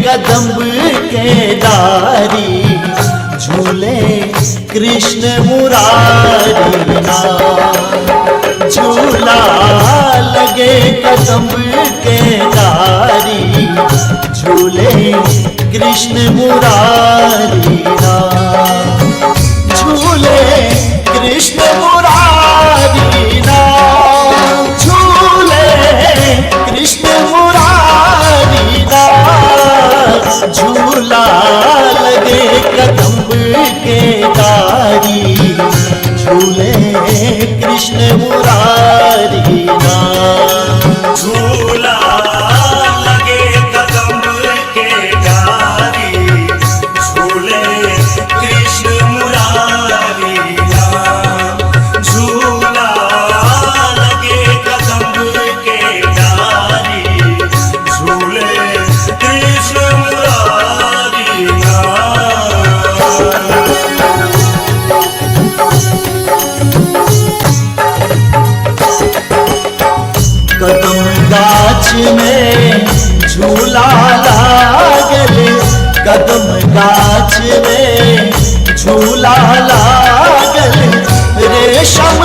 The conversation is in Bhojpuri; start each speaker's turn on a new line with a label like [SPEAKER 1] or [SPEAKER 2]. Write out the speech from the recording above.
[SPEAKER 1] कदम्ब के डारी, झूले कृष्ण मुरारी नाम। झूला लगे कदम्ब के डारी, झूले कृष्ण मुरारी नाम। झूले कृष्ण मुरारी नाम, झूले कृष्ण मुरारी नाम। झूला लगे कदम्ब के डारी, झूले कृष्ण मुरारी नाम।
[SPEAKER 2] झूला लगे कदम्ब के डारी, झूले कृष्ण मुरारी नाम। झूला लगे कदम्ब के डारी, झूले कृष्ण मुरारी नाम।
[SPEAKER 1] कदम गाछ में झूला लागल, कदम गाछ में झूला लागल। रेशम